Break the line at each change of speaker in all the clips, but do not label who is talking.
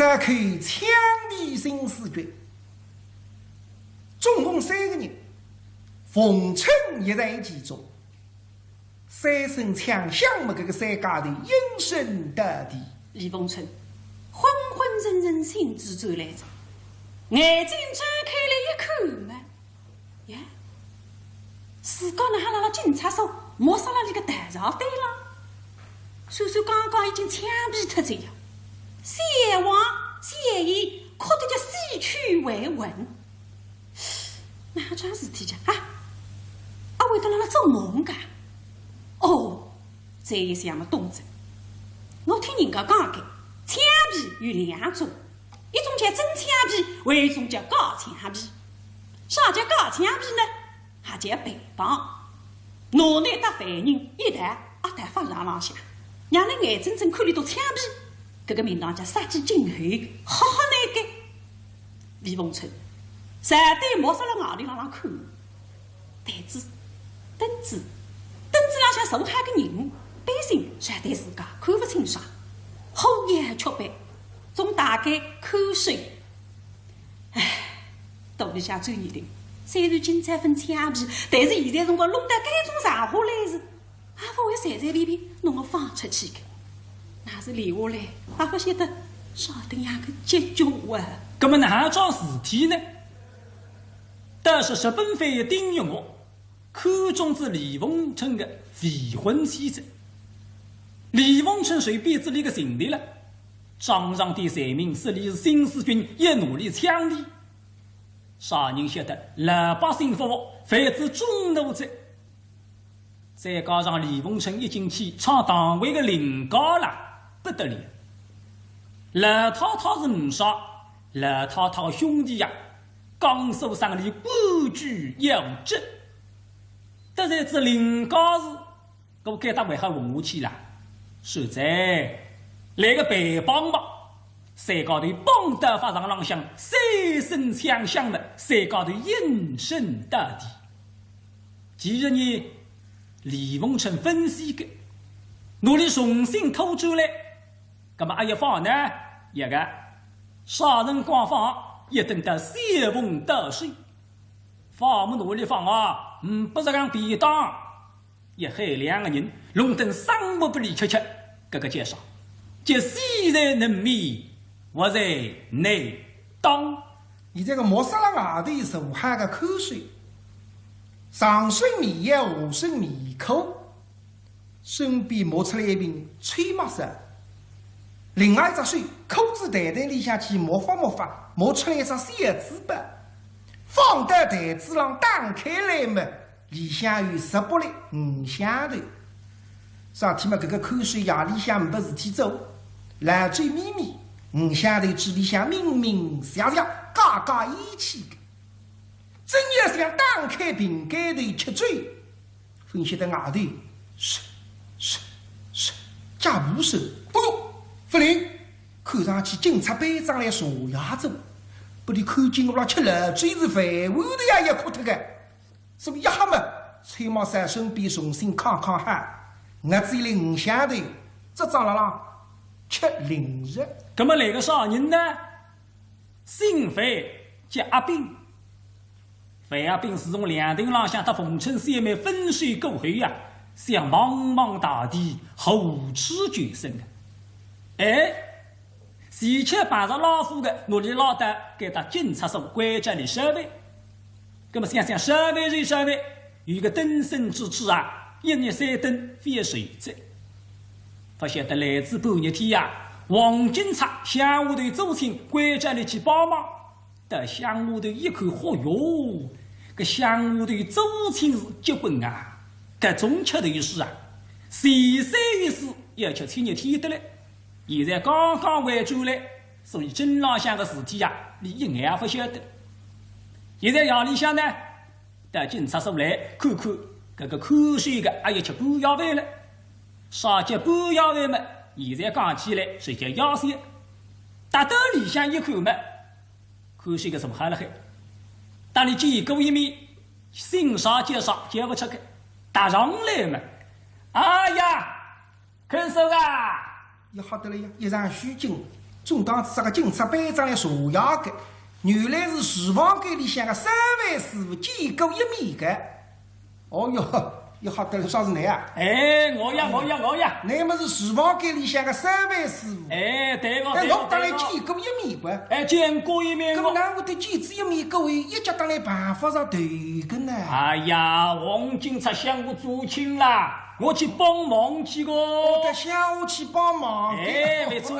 再看枪敌新四绝，总共3个人，逢春也在其中。3声枪响么？这个3家的应声得地。
李凤春昏昏沉沉心之走来着，眼睛睁开了一看嘛，呀，自家呢还辣辣警察所摸上了这个大朝对了，虽说刚刚已经枪毙脱这样，先王先爷哭得叫死去为文，哪桩事体讲啊？为得辣辣做梦噶？哦，这一想么动作，我听人家讲的，枪毙有2种，一种叫真枪毙，还有一种叫假枪毙。啥叫假枪毙呢？还叫诽谤。拿拿打犯人一弹放上浪向，让人眼睁睁看里头枪毙，这个名堂叫杀鸡儆猴，好好难改。李凤春绝对莫说了外里浪看，但是凳子浪向受害的人，百姓绝对自家看不清爽，厚颜缺白，总大概口水。唉，道理下专业的，虽然警察分枪毙，但是现在辰光弄得该种上下来时，还不会随随便便弄个放出去的，那是留下来，还不晓得啥等样个结局啊！
那么哪桩事体呢？但是日本匪丁玉我看中之李凤春的未婚妻子，李凤春随便子里个情敌了，账上的罪名是你是新四军也努力枪毙，啥人晓得老百姓服务，非是中奴者。再加上李凤春一进去唱党委的领高了，不得了。老太太是误杀，老太太兄弟呀，江苏省里官居要职。得在这领高时，我给他为何混下去了？实在来个诽谤吧，山高头帮得发上浪向，3声枪响的，山高头应声得地。其实呢，李凤春分析的，努力重新偷出来，那么还一方呢，一个杀人光放，一等到仙风得水，法母努力放啊。不是讲便当，一害2个人，弄得生活不离吃，这个介绍，即昔在人面，我在内当。
你这个抹杀了外头受害的口水，上顺面也下顺面口，身边冒出来一瓶吹麻色，另外一只水口子袋袋里向去抹发，冒出来一只小纸巴。放到台子上打开来嘛，里向有18粒5香头。上天嘛，这个口水夜里向没事体做，烂醉咪咪，5香头纸里向明明想嘎嘎义气的。真要想打开瓶盖头吃醉，分析到外头，加无声。哦哟，夫人，看上去警察班长来查牙子。不你看见我啦吃了嘴是饭碗的呀也哭脱个，所以一下嘛，崔毛山身边重新看哈，我只有5香头，这张了啦吃零食。
那么来个啥人呢？姓费叫阿炳，费阿炳是从2头浪向到凤春山脉分水过后呀，向茫茫大地后翅决胜的。哎。前期碰着老虎的，努力捞得给他警察所关着里守卫。那么想守卫人守卫，有个登山之处啊，一日3灯非水着。不晓得来自半日天呀，王警察向下头走亲关着里去帮忙。到向下头一看，嚯哟，个向下头走亲是结棍啊！搿种吃头事啊，谁有事要吃3日天的嘞。现在刚刚回转来，所以真浪向的事体呀，你一眼也不晓得。现在夜里向呢，到警察所来看看，这个口水的还有吃半药饭了。啥叫半药饭嘛？现在讲起来是叫药膳。打到里向一看嘛，口水个什么好了嘿？当你见过一面，姓啥叫啥叫不出个，打上来嘛。哎呀，看守啊！
也好得了呀，一场虚惊，总当子这个警察班长来查牙的，原来是厨房间里向个3位师傅，见过1米的。哦哟，要好得了，啥是你啊？
哎，我呀！
你么是厨房间里向个3位师傅？
哎，对个。
我当然见过1米个。
哎，见过1米个。
那么哪会得见只1米个位，一家当然办法上头个呢？
哎呀，王警察向我做亲啦。我去帮忙去个，
我想我去帮忙。
哎，没错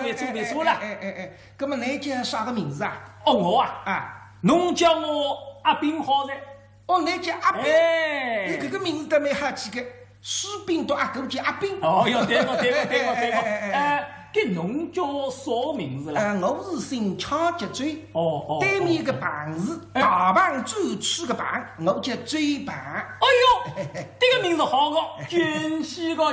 了。
哎，那么你叫啥个名字啊？
哦，我侬叫我阿炳好噻。
哦，你叫阿炳。
哎，
你这个名字都没好记个，士兵读阿狗叫阿炳。
哦哟，对个。给侬叫啥名字啦？
我是姓抢脚嘴。
哦。
对面个旁是大旁转去个旁，我叫嘴旁。
哎呦，这个名字好个，俊气个。
哦，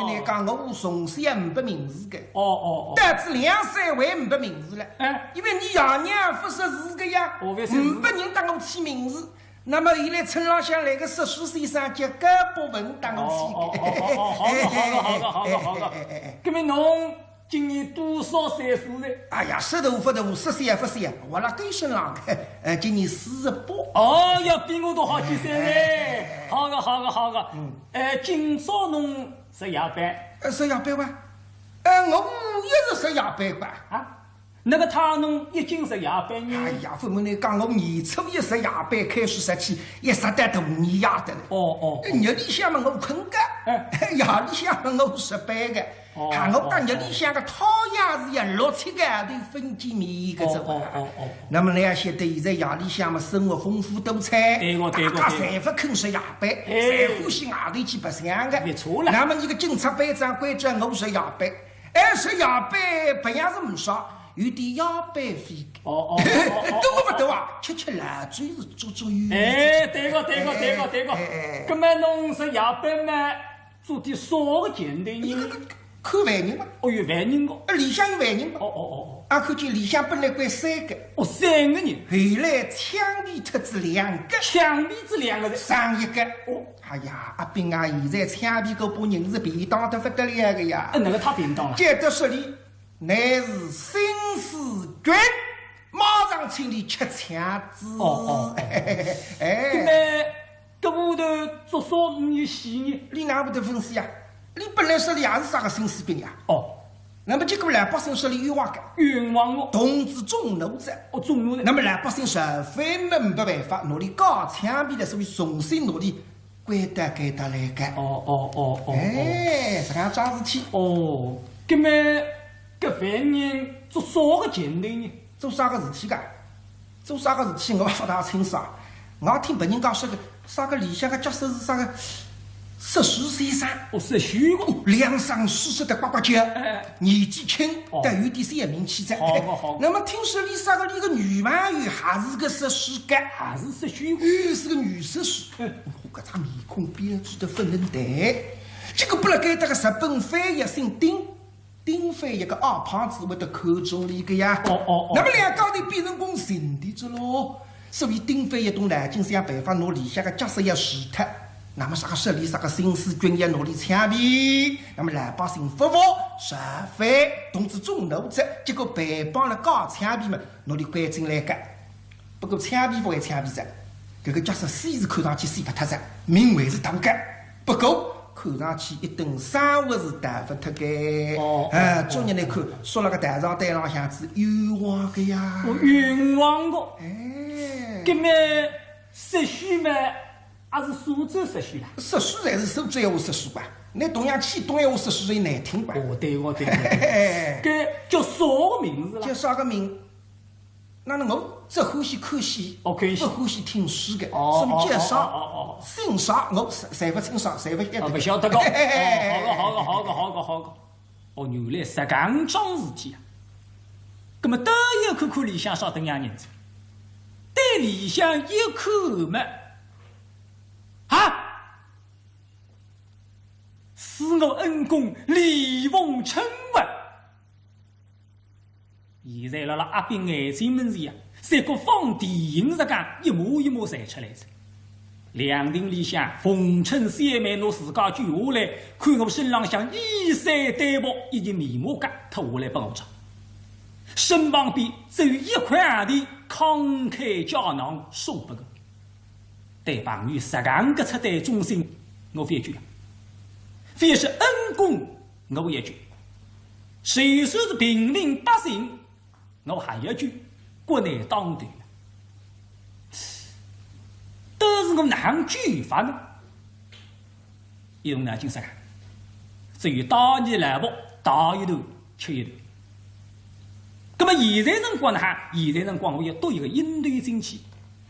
你讲我从小500名字个。
哦。
得知2、3位500名字了。因为你爷娘不识字个呀，500人当我起名字。那么现在村浪向来个14岁生叫高博文当我起
个。好个。那么侬今年多少岁数了？
哎呀，舌头不头，10岁不岁，我那根身浪个，今年48。
哦哟，比我都好几岁嘞。好个。今朝侬值夜班？
值夜班哇？我一直值夜班吧。
啊？那个他侬已经是夜班呢？
哎呀，父母你讲我年初1值夜班开始实起，一直到大年夜的了。
哦。
日里向嘛我困觉，夜里向嘛我值班个。我讲日里向个讨厌是1、6、7个都分见面个走。那么你也晓得现在夜里向嘛生活丰富多彩，大家侪不肯值夜班，侪欢喜外头去白相个。
没错了。
那么你个警察班长关叫我值夜班，值夜班白样是唔少。有点夜班费，多不多啊？吃烂嘴是做鱼。
哎，对个。那么侬是夜班嘛？做点啥个简单呢？
看犯人嘛。
哦，有犯人个。
里向有犯人嘛。
哦。
看见里向本来关3个。
哦，3个人。
后来枪毙特子2个。
枪毙这2个人。
上1个。
哦。
哎呀，阿炳啊，现在枪毙个把人是便当得不得了个呀。
那个太便当了。
接得说里。乃是新四军，马上请你吃枪子。
搿屋头做啥有戏呢？
你哪会得分析呀？你本来说你也是啥个新士兵呀？那么结果老百姓说你冤枉个，
冤枉我，
同志众怒者。
众怒者。
那么老百姓实非没办法，努力搞枪毙了，所以重新努力归得来个。这样桩事体。
搿么。搿犯人做啥个简单呢？
做啥个事体噶？做啥个事体我不大清楚啊！我听别人讲说个啥个里向个角色是啥个14岁生。
14个。
两双细细的呱呱叫，年纪轻，但有点3名气质。
好。
那么听说你啥个你个女朋友还是个14个，
还是14个，
是个女14。我搿张面孔编出的粉嫩蛋，结果不了该得个日本翻译姓丁翻译个二胖子会得看中你个呀。那么两家头变成共情敌着咯。所以丁翻译东南京想办法拿里向个角色要洗脱。那么啥个设立啥个新四军要努力枪毙，那么老百姓不服，实非同志众怒者，结果被帮了搞枪毙嘛，努力关进来个。不过枪毙不会枪毙者，这个角色虽是看上去死不脱着，命还是当个。不过。看上去一顿生活是打不脱个，昨日来看，说了个台上台浪向子冤枉个呀，
冤枉个，搿么实许嘛，还是苏州实许啦？
实许才是苏州闲话实许吧？那同样去东闲话实许最难听吧？
对，搿叫啥个名字啦？
叫啥个名？那我只欢喜看戏，不欢喜听书的，所以介绍姓啥我谁不清爽，谁不晓得？
不晓得个。好个。原来是搿桩事体啊！葛么都有看看里向少等样人子，对里向一看嘛，是我恩公李凤春啊！现在辣阿炳眼睛门前啊，三个放电影时间一模一模传出来着。两庭里向逢春三妹拿自家卷下来，看我身浪向衣衫单薄以及面膜夹脱下来拨我着，身旁边只有一块硬币，慷慨胶囊送拨我。对旁于10行个出对忠心，我非一句，非是恩公，我一句；谁说是平民百姓，我还一句，国内当头。都是我哪样举法呢？一种南京啥个？只有大你来不大一头，吃一头。那么现在辰光呢？现在辰光我要多一个应对进去，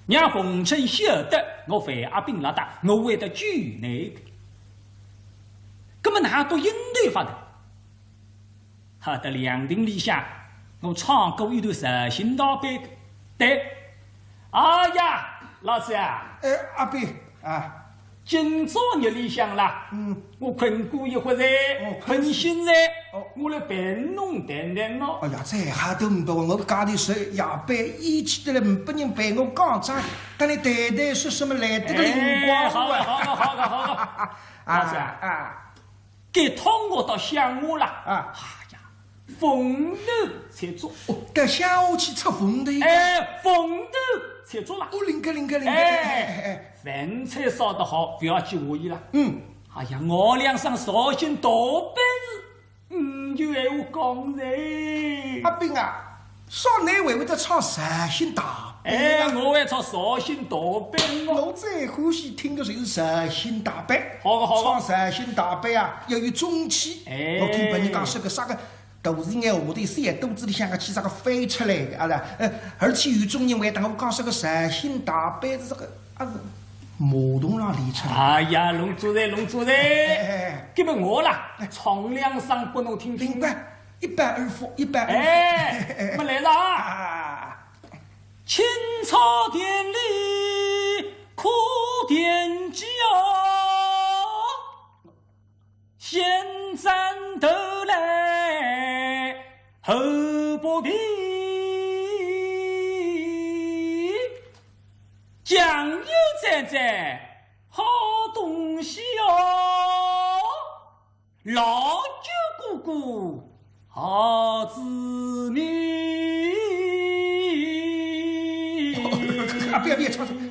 让冯春晓得我范阿炳老大，我会得举那个。那么哪多应对法呢？好的，两庭里向我唱过一段实心大悲的，对，哎呀。老师啊，
阿斌啊，
今朝日里向啦，我困过一会儿，困醒了，我来陪侬谈谈咯。
哎呀，这下都唔多，我家里是夜班，一起的来唔拨人陪我讲讲，等你谈谈说什么来得个灵光。
好个，老师啊，给通我到乡下啦，哎呀，风头才做，
到乡下去出风头。
风头。才做了，
灵个，
饭菜烧得好，不要去怀疑了。哎呀，我俩上绍兴大本事，就闲话讲噻。
阿斌啊，少奶会得唱绍兴大本。
我会唱绍兴大本。
我最欢喜听的就是绍兴大本。
好个，
唱绍兴大本啊，要有中气。我听别人讲说个啥个。肚子眼下头三肚子里向个气啥个飞出来的，而且有种人会当我讲说个绍兴大班是这个是马桶上练出来。
哎呀，龙主任，给么我啦，唱两声拨侬听听。
明白，一板二副，一板二
副。我来了啊！青草田里苦点鸡哦，现在头来后不平，酱油在好东西哦，老酒姑姑好滋味。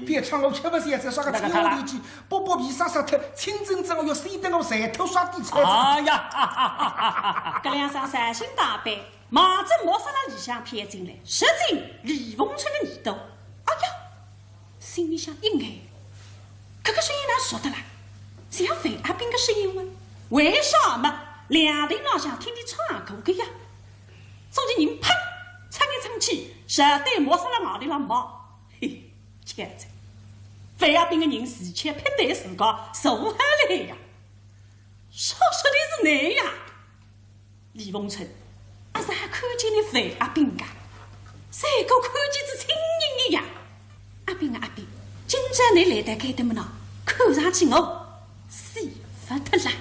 别唱，我吃不下这啥个青花里脊，剥皮杀脱，清真正我要先等我晒头刷地菜。
哎呀，
这两场绍兴大班，马正莫杀了里向偏进来，实进李凤春的耳朵。哎呀，心里想一眼，这个声音哪说的啦？像范阿斌的声音吗？为什么两庭老乡听你唱歌的呀？总之人啪唱来唱去，绝对莫杀了外头了毛。嘿，现在范阿斌的人事前偏对自家受下来呀，说的是你呀，李凤春，我是还看见你范阿斌噶，谁个看见是亲人的呀？阿斌啊阿斌，今朝你来得该的么呢？看上去我死不得了。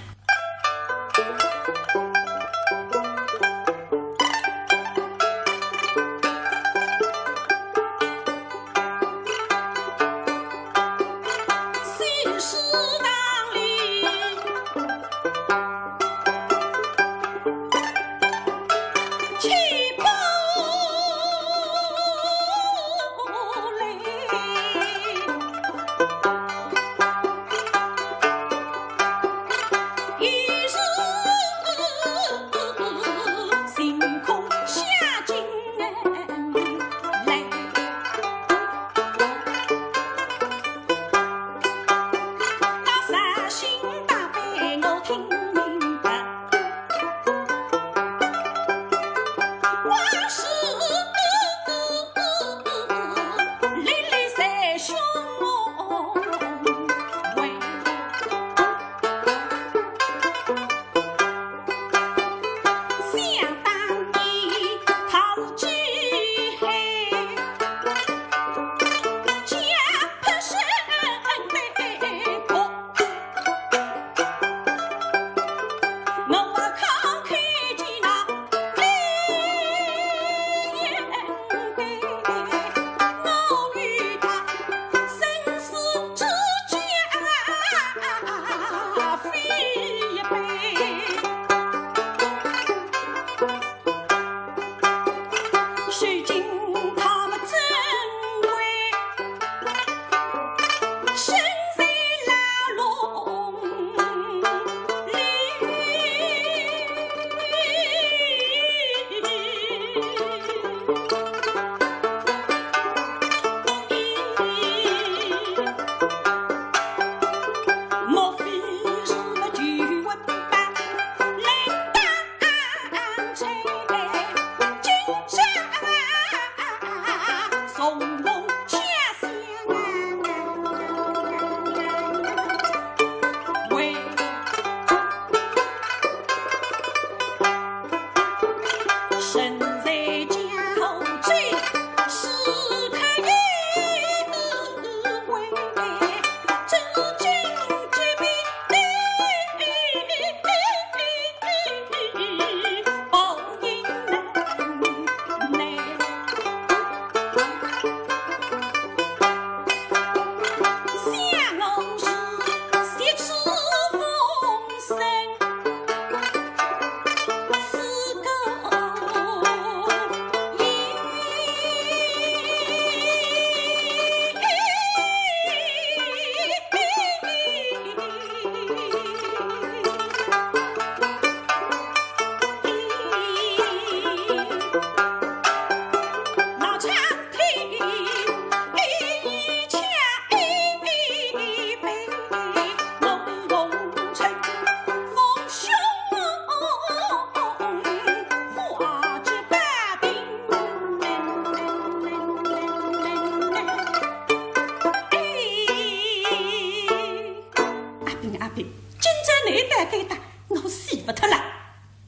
跟阿炳，今朝你带该打，我死不脱了。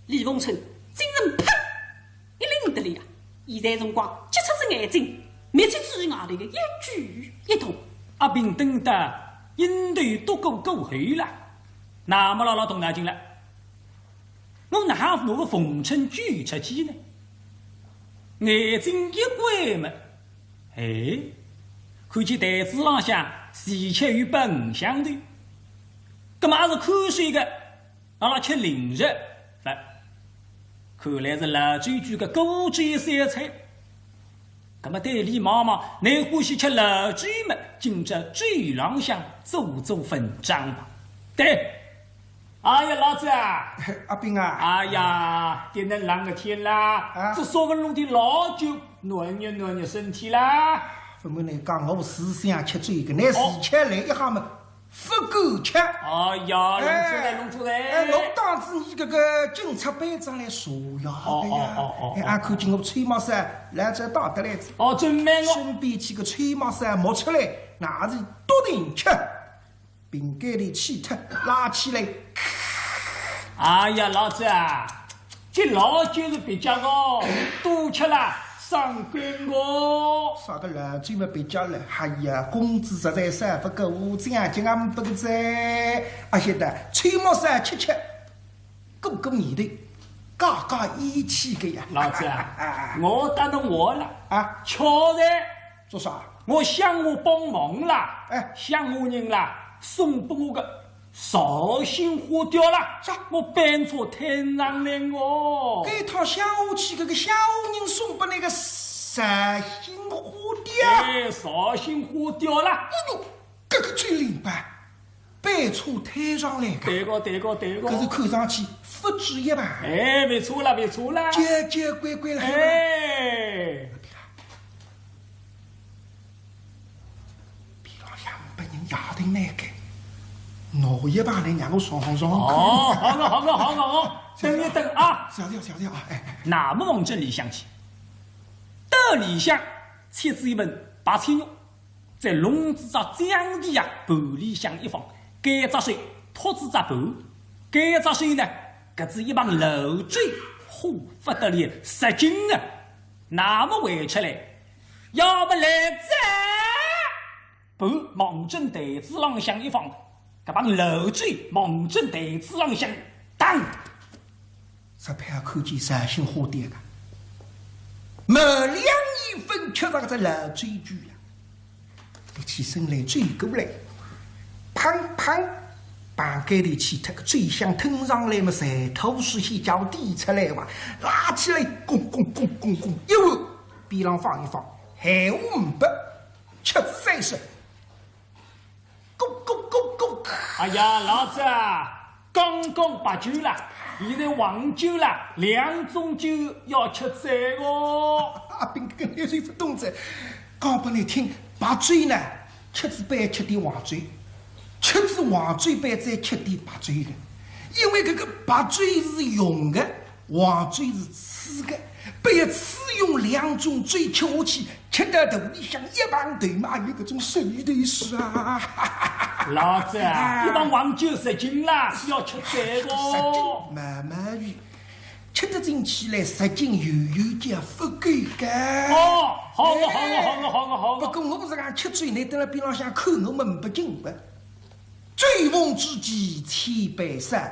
李凤春精神啪一拎得里啊！现在辰光，接出只眼睛，密切注意外头的一举一动。
阿炳等得应头都过后了，那么老动脑筋了。我哪我个凤春举出去呢？眼睛一关嘛，哎，看见台子浪向47与8相对，搿么也是看水个，阿拉吃零食，看来是老追剧个古锥三菜。搿么对李妈妈，你欢喜吃老追嘛？今朝追浪向做文章吧。对。哎呀，老子啊！
阿炳啊！
哎呀，今天冷个天啦，这烧文弄的老酒，暖热身体啦。
分明来讲，我思想吃醉个，那事吃来一下嘛，不够吃。
哎呀，弄出来！
侬当着你搿个警察班长来说呀的呀！俺看见我吹毛衫来这打得来子。
哦，真美哦！
身边去个吹毛衫摸出来，那是笃定吃。饼干里气脱，拉起来。
哎呀，老子啊，这老酒是别家哦，多吃了伤肝哦。
啥个老酒嘛别家了？哎呀，工资实在是不够，这样就俺们不够在。而且的吹毛衫吃，个年头，嘎义气个呀。
老子啊，我打动我了
啊！
巧在
做啥？
我向我帮忙啦，
哎，
向我人啦。送给我个绍兴花雕啦！
啥？
我班车摊上来哦。
这趟下午去，这个小人送给那个绍兴花雕。
哎，绍兴花雕啦！
哦，这个最灵吧？班车摊上来
个。对个。
可是看上去不止一盘。
哎，没错啦。
结乖了。
哎。
压定那个，挪一把来让我上。
哦，好，等一等啊！
小调啊！哎，
那么往这里想起，到里向thiết置一本白菜肉，在笼子上将地呀盘里向一放，盖着水托子只盘，盖着水呢，搿只一帮漏嘴，呼不得了，使劲啊！那么回出来，要不来这。盘往正台子浪向一放，搿帮漏嘴往正台子浪向当，
这盘看见绍兴花雕个，某2年份吃上个漏嘴句呀，一起身来追过来，砰，bàn盖里去脱个嘴香吞上来嘛，舌头是先叫滴出来哇，拉起来，咣，一会边浪放一放，还500，吃3十。
哎呀，老子啊，刚白酒了，现在黄酒了，2种酒要吃3哦。
阿炳跟那谁不懂噻？讲不来听，白醉呢，吃子杯吃点黄醉，吃子黄醉杯再吃点白醉的，因为这个白醉是用的，黄醉是吃的。被此用2种醉吃下去，吃到肚里向一旁头嘛，有搿种手头事啊！
老子啊，一帮黄酒10斤啦，要吃3个。
10斤，慢慢鱼，吃得进去来10斤，有点不够干。
哦，好个。
不过我不是讲吃醉，你蹲辣边浪向看我们不敬不？醉翁之意千百善，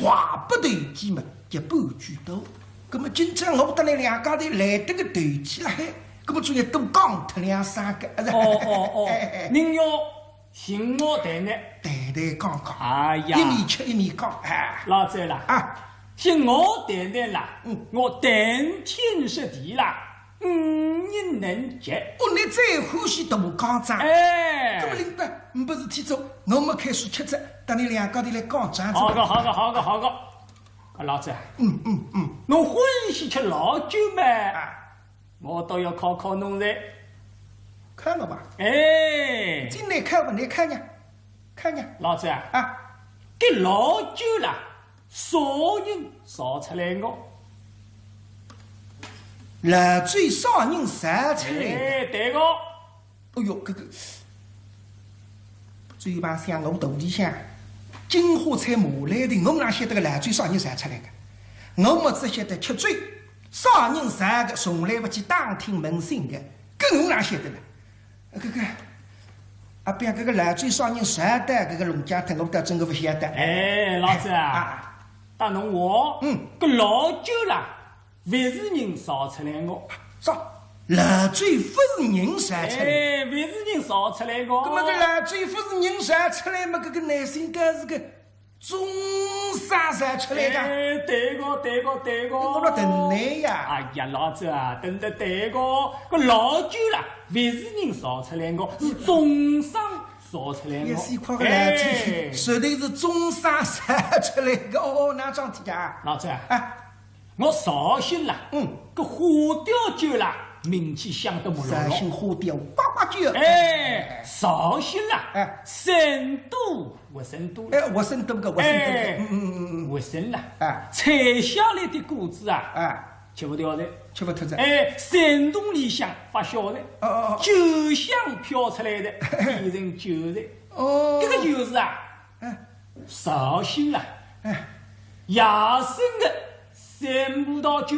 话不投机嘛，一半句多。那么今朝我得来2家头来得个投机了海，那么昨夜都讲脱2、3个。
哦，您要寻我谈呢？
谈讲。
哎呀，
一面吃一面讲，哎，
老子啦啊，寻我谈啦，我谈天说地啦，5年能结。
哦，你最欢喜大讲章，
哎，
这么明白？不是天走，我们开始吃着，等你2家头来讲章。
好个。老子，侬欢喜吃老酒吗？我倒要考侬噻。
看了吧？
哎，
进来看吧，你看呀。
老子啊，给老酒啦，啥人烧出来我？
老醉少人烧出来。
哎，对个。
哎呦，这个嘴巴像我肚里向，金花菜麻来的，我哪晓得个烂嘴啥人传出来的？我们只晓得吃嘴，啥人传个从来不去打听问询的，搿我哪晓得呢？搿个阿边搿个烂嘴啥人传的？搿个龙家头我倒真个不晓得。
哎，老子啊，打侬话，搿老久了，勿是人烧出来个。
啥？烂嘴不是人传出来？
哎，勿是人烧出来个。
搿么搿烂嘴不是人传出来嘛？搿个男性该是个中山传出来的。
哎，对个。
我那等你呀！
哎呀，老子啊，等得对个，搿老久了，勿是人烧出来个，是中山烧出来个。
也是一块个烂嘴，绝对是中山传出来的。哦，哪桩事体啊？
老子啊，
啊，
我绍兴了，搿花雕酒啦，名气响得不
绍兴花雕呱呱酒。
哎，绍兴啦，
哎，
成都活生多，
哎，活生多个，活生多
哎
个，
活生啦，
啊，
采下来的果子啊，
啊，
吃不掉的，
吃不脱的。
哎，山洞里向发酵的，
哦
酒香飘出来的，变成酒的，
哦，
这个就是啊，绍兴啦，野生的山葡萄酒，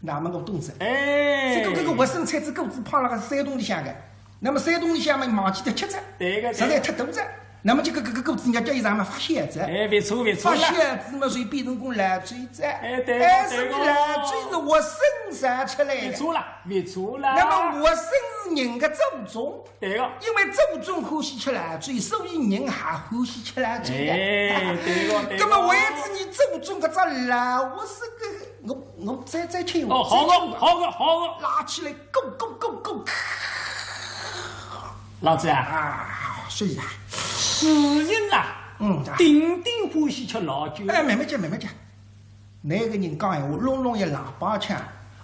那么我懂子。
哎，
这个活生菜子果子放了个山洞里向的，那么山洞里向嘛忘记得吃着，
对个，
实在太大着。那么就搿果子人家叫伊啥嘛发小子，
哎，别错
发小
了，
子嘛所以变成功烂嘴子，
哎对
哎，
对
是烂嘴是活生产出来的。
别错了，别错了。
那么活生是人的祖宗，
对个，
因为祖宗欢喜吃烂嘴，所以人也欢喜吃烂嘴的。
哎，对个，对个。
那么为止你祖宗搿只烂，我是个我再听
哦，好个，好个，好个，
拉起来，go go go go。
老子啊，
啊，所以啊，
是人啦，顶顶欢喜吃老酒。
哎，慢慢讲，慢慢讲。那个人讲闲话，隆隆一喇叭腔。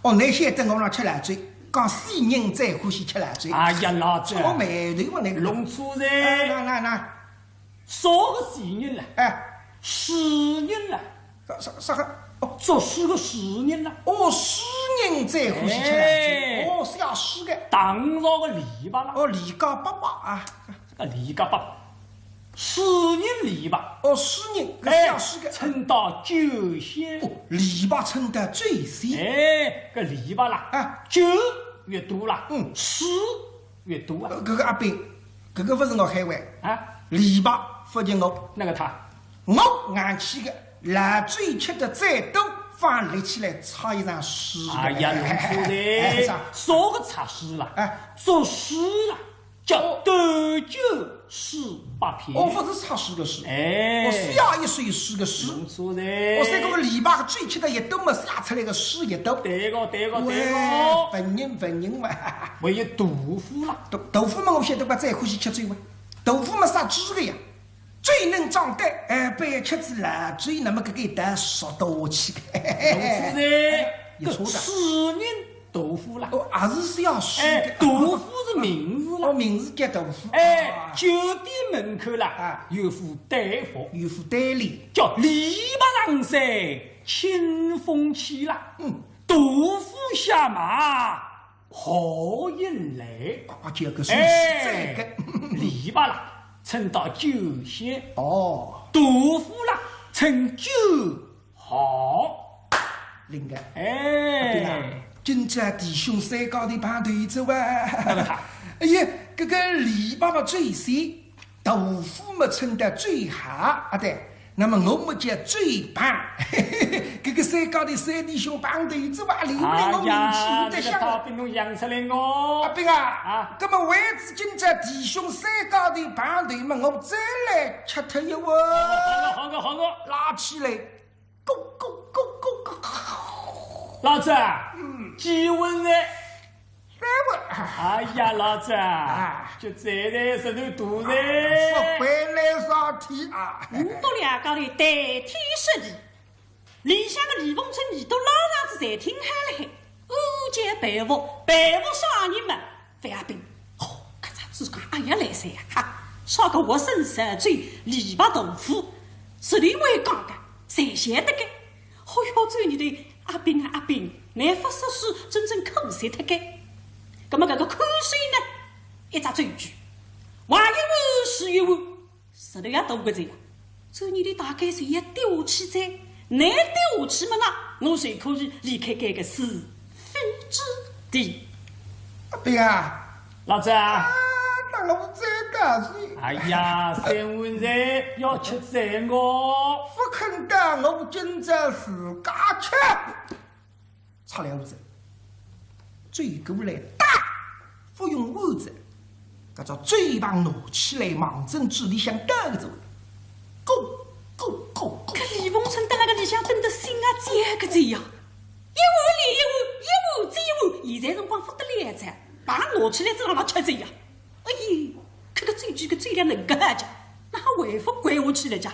哦，你晓得我让吃烂嘴，讲死人才欢喜吃烂嘴。
哎呀，老子，
我眉头我那个。
弄错噻。
那，
啥个死人啦？
哎，
死人啦？
啥个？
哦，作诗个死人啦。
哦，死人才欢喜吃烂嘴。哦，是要死的。
唐朝个篱笆啦。
哦，李家爸爸啊。
这个篱笆吧，死人篱笆。
哦，死人，搿是要死的。
撑到酒香。
哦，篱笆撑得最细。
哎，搿篱笆啦，
啊，
酒越多啦，水越多啊。
搿个阿斌，搿个不是我开玩
啊，
篱笆不仅我，
那个他，
我硬气的，烂嘴吃得再多，放立起来擦一张屎。
哎呀，弄错嘞，啥个擦屎啦？
哎，
作诗啦，叫斗酒诗八篇。
哦，不是擦屎的屎，
哎，
哦，是呀一水屎的屎。
弄错嘞。
我三个篱笆嘴吃的一多么撒出来个屎一多。
对个，
文人嘛。
还有豆腐啦，
豆腐嘛，我晓得吧，最欢喜吃嘴嘛。豆腐嘛，杀鸡的呀，最能长得哎，被吃子烂嘴，那么搿个一单说多起的。
弄错噻，
有错的。
死人豆腐啦，
哦，还是要死的。
豆腐是名字啦，
哦，名字叫豆腐。
哎，酒店门口啦，
啊，
有副对联，
有副对联，
叫篱笆上山清风起啦，豆腐下马好运来。
啊，这个是这个
篱笆啦，撑到酒香。
哦，
豆腐啦，趁酒好。
灵个。
哎，
今朝弟兄山高头排队走啊！
那个他，
哎呀，搿个篱笆嘛最细，豆腐嘛撑得最好啊对。那么我们叫最棒，搿个山高头三弟兄排队走啊，领不领我名气有得响
啊！比侬养出来我。
阿兵啊，搿么为止今朝弟兄山高头排队嘛，我再来吃脱一碗。
好个，
拉起来，咕咕咕咕咕。
老子，几碗呢？
三碗。
哎呀，老子，就这嘞，石头大嘞。
不回来啥天啊？
我到两家头代替设计，里向个李凤村里头老上子侪听嗨了海，五节陪服啥人们？范阿兵，哦，搿只自家哎呀来噻呀！哈，烧个活生蛇嘴、篱笆豆腐，实力会讲个，谁晓得个？好要走你的阿兵啊阿兵，难发说是真正口水脱个。葛么搿个口水呢？一只嘴句，话一碗是一碗，石头也多个这样。这你的大概是也丢弃在，难丢弃么那，我谁可以离开这个是非之地？
阿兵啊，
老子啊！
那我再打水。
哎呀，三碗菜要吃菜我。
不肯干，我今朝自家吃。出来屋子，追过来打，不用屋子，搿叫追棒拿起来，盲针指里向打个走，go go go go。
可李凤春在那个里向等得心啊结个子呀，一碗连一碗，一碗接一碗，现在辰光不得了噻，把拿起来就让他吃着呀。哎呀，可个嘴句个嘴脸能个着，那还回复拐下去了家，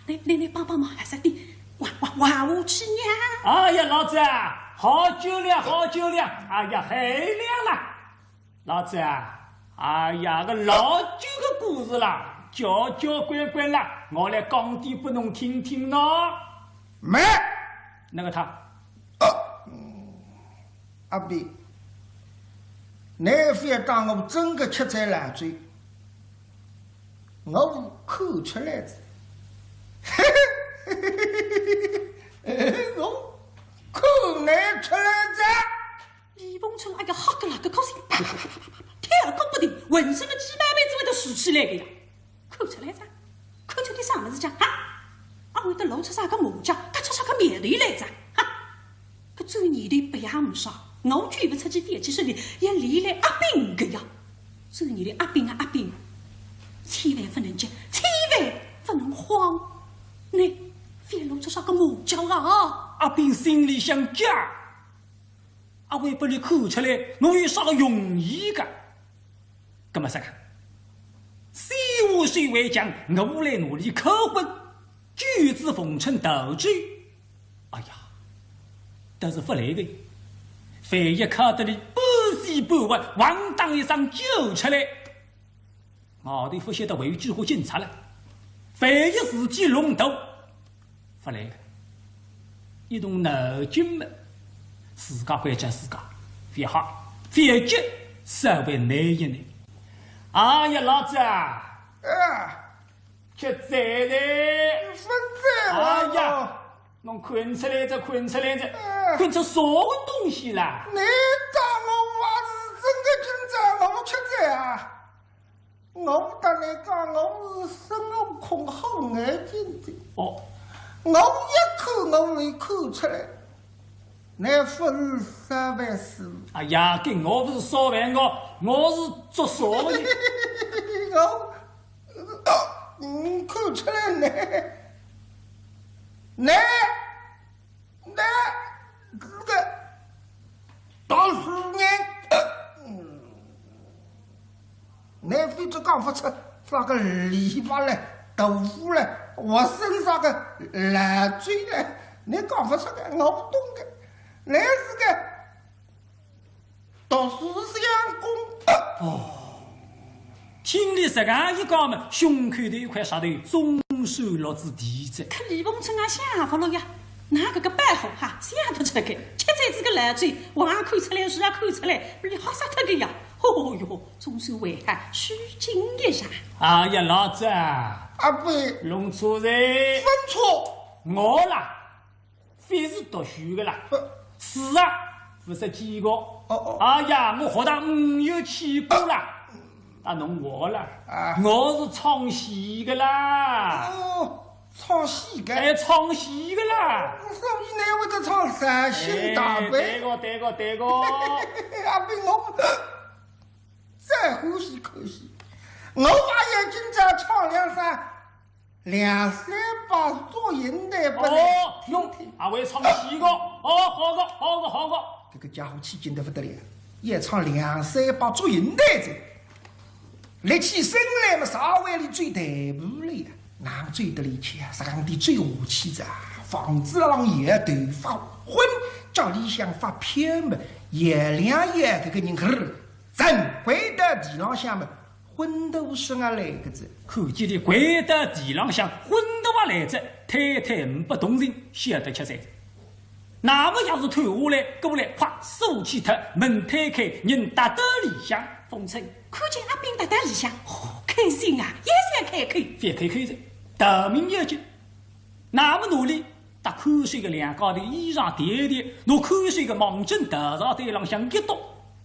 来帮帮忙，还是的，还下去呢。
哎呀，老子啊，好酒了，好酒了，哎呀，海亮了，老子啊，哎呀，个老酒的故事啦，交交关关啦，我来讲点拨侬听听喏。
没，
那个他，
阿弟，你非当我真个吃菜烂嘴，我口出来子，我口难出来子。
李凤春哎呀，哈个那个高兴，啪啪啪啪啪，跳个不停，浑身的几百辈子会都竖起来个呀，口出来着，口出点啥么子讲啊？啊，会得露出啥个木匠，他出啥个面头来着？哈，搿最年的不也唔少，我举不出去飞起手里，也离来阿兵个呀。最年的阿兵啊阿兵，千万不能急，千万不能慌，你别露出啥个木匠啊！
阿兵心里想讲，阿会把你口出来，侬有啥个用意个？搿么啥个？谁话谁会讲？我来努力考婚，举子奉承斗志。哎呀，但是不来个，万一靠得你半死半活，咣当一声救出来，后头不晓得会举和警察了。万一自己弄头，不来个，一动脑筋嘛，自家关键自家，别好，别急，稍微难一难。哎呀，老子啊，吃菜嘞！
分菜
哎
了。
呀，侬困出来着，困出来着，困出啥个东西啦？
你当我话是真的今朝我吃菜啊？我跟你讲，我是孙悟空好眼睛的。
哦，
我一口我会口出来，那不是啥回事？
哎呀，跟我不是烧饭我是做啥个的？
我口出来呢，这个到4年，你非得讲不出啥个篱笆来、豆腐来、我身上个烂嘴来，你讲不出个，我不懂的。你是个读书相公。
听你这样一讲嘛，胸口头一块石头，总算落子地着。
可李凤春啊，想不了呀，哪个个白虎哈，想不出个，吃在这个烂嘴，往看出来是要看出来，不是好杀他个呀！哦哟，总算为他虚惊一下。
哎呀，老子啊，
阿贝，
弄错人，
分错。
我啦，非是读书的啦，是啊，不是几个。哎呀，我学堂5有7个啦。啊，侬我了，我是唱戏的啦。
哦，唱戏的。
哎，唱戏的啦。
所以你会得唱三星大悲。
对个。
阿贝，我再欢喜可惜，我把眼睛再唱2、3把做银的不来。
侬还会唱戏个？好个。
这个家伙气劲得不得了，也唱2、3把做银的子。立起身来嘛，稍微里追台步了呀，哪个追得力气啊？上帝追下去着，房子浪也头发昏，家里向发偏嘛，夜亮夜这个人呵，真回到地浪向嘛，昏都生啊来个子。
看见你跪到地浪向，昏都啊来着，太太不动人，晓得吃菜。那么要是退下来，过来快收起他，门推开，人达到里向。
凤春看见阿兵达到里向，好开心啊，也想开口。
别开口着，大明眼睛，那么努力，打口水的两家的衣裳叠叠，拿口水的毛巾头上台浪向一倒，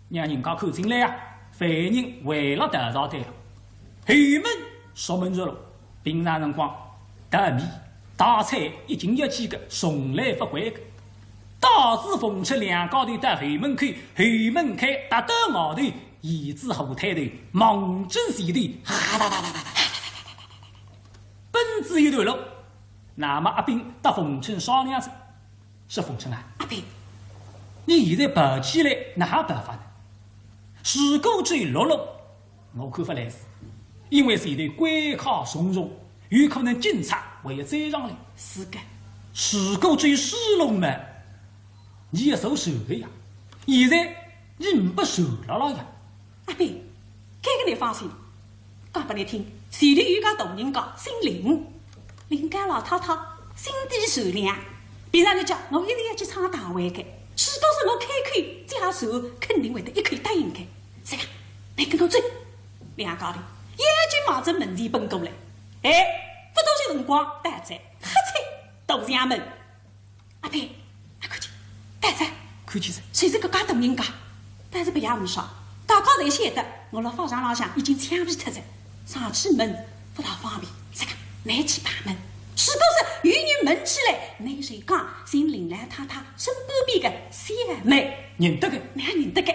让人家看进来啊！犯人为了头上台，后门锁门着了。平常辰光，大米、大菜一斤一斤的送来不还的。大致逢出两家头到后门口，后门开打到外头，椅子后台头，毛巾前头，奔至一段路。那么阿炳搭冯春商量着，是冯春啊，
阿炳，
你现在跑起来哪办法呢？如果追落落，我看不来是，因为前头关卡重重，有可能警察会追上来。
是的。
如果追水龙嘛，你也受受的呀。现在你不受了呀。
阿炳，这个你放心，讲给你听，前头有个大人家姓林，林家老太太心地善良，平常就叫我一定要去唱大会的。如果是我开口接受，肯定会得一口答应的。这个，你跟我追，两家头一句忙着门前奔过来，哎，不多些辰光，大仔喝彩到衙门。阿炳，快去，大仔，
快去噻！
谁是个大人家？但是不要唔少，大家侪晓得，我老方上浪向已经枪毙脱着，上去门不大方便。这个，难去把门。如果是有人问起来，那谁讲姓林兰太太身旁边的谢妹，
认得个，
哪认得个？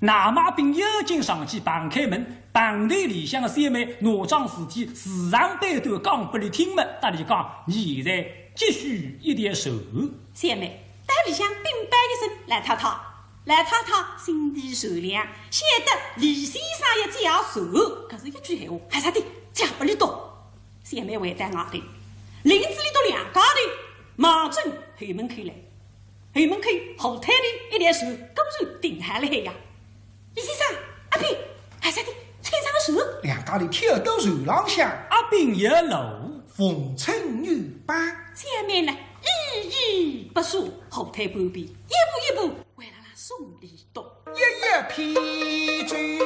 那马兵有劲上去碰开门，碰头里向的三妹拿张事体时常背头讲不你听嘛，大里讲你现在急需一点手。
三妹在里向禀报一声兰太太，兰太太心地善良，晓得李先生也接受，可是一句闲话还啥的讲不里多。三妹回到外头，林子里头两家头忙正后门口来，后门口后台里一点手果然顶下来呀。李先生，阿炳，还啥的穿上手，
两家头跳到树浪向，
阿炳一路
逢春有伴。
下面呢依依不舍，后台旁边一步一步为了那送礼多，
一一披追，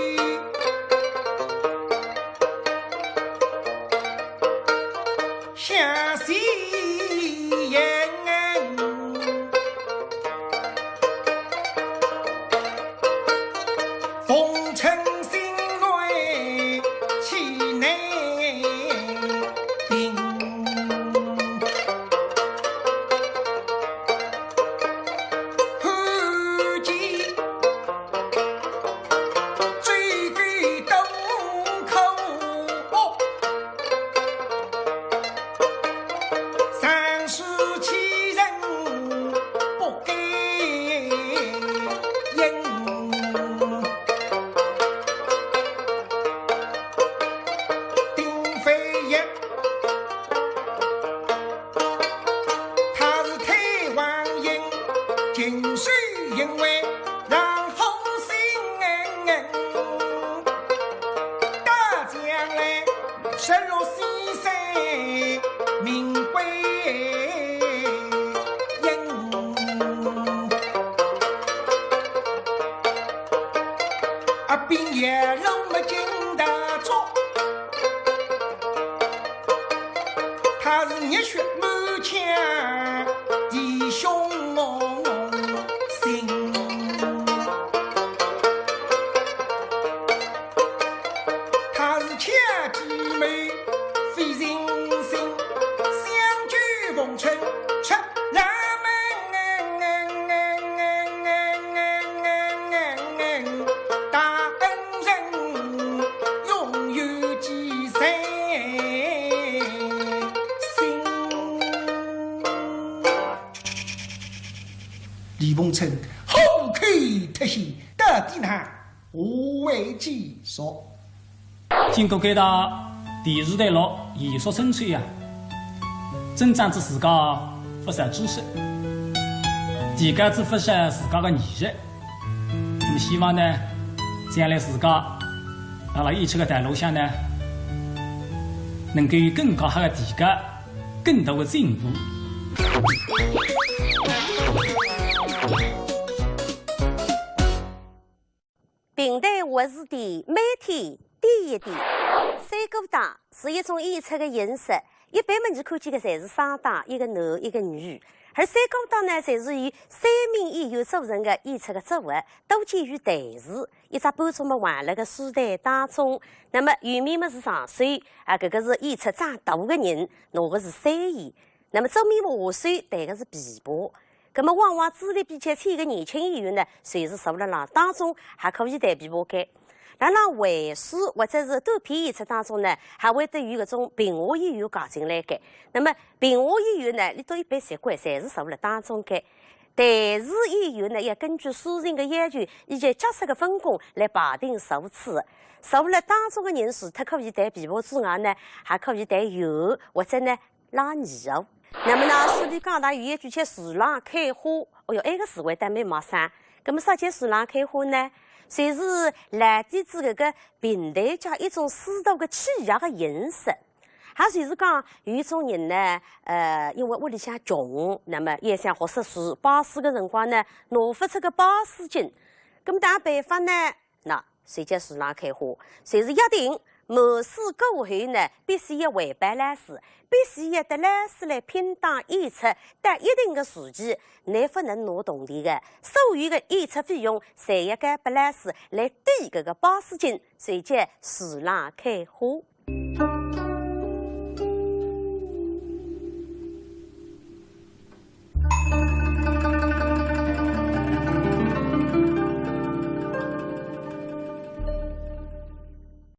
相惜言。风尘心内气内定，后继追归洞口，三十七人不该应。情绪因为让红心大将来深入西山名归阿兵也龙没进得着，他是热血满腔弟兄李凤春后口特写，到底呢无为继说。
经过看到电视台录艺术生产呀，增长着自家不少知识，提高着发现自家的艺术。那么希望呢，将来自家到了艺术的道路上呢，能够有更高的提高，更大的进步。
平台活字典每天第一点，水果糖是一种演出的形式，一般嘛，你看见的侪是三档，一个男一个女。而三高档呢，侪是以3名演员组成的演出的组合，都见于台视。一只观众嘛，换了个书台当中。那么前面嘛是上水啊，搿个是演出长大的人，拿的是三演。那么正面嘛下水弹的是琵琶。那么往往资历比较浅的年轻演员呢，随时坐辣浪当中，还可以弹琵琶间。辣会书或者是短片演出当中呢，还会得有搿种评话演员加进来的。那么评话演员呢，你都一般习惯，侪是坐辣当中的。台视演员呢，要根据主持人的要求以及角色的分工来排定座次。坐辣当中的人除脱可以弹琵琶之外呢，还可以弹游或者呢拉二胡。那么呢，书里讲到有一句叫“树浪开花”，哦哟，埃个词汇倒蛮陌生。那么啥叫树浪开花呢？侪是蓝靛子搿个平台加一种适度的气压的形式。还就是讲有一种人呢，因为屋里向穷，那么也想学识书，拜师的辰光呢，拿不出个拜师金。咁么大办法呢？那谁叫树浪开花？谁是约定某事过后呢，必须要回班来师，必须要得来师来拼档演出，到一定的时期，乃不能拿铜钿的，所有的演出费用，侪要该拨来师来抵搿个拜师金，谁叫树浪开花？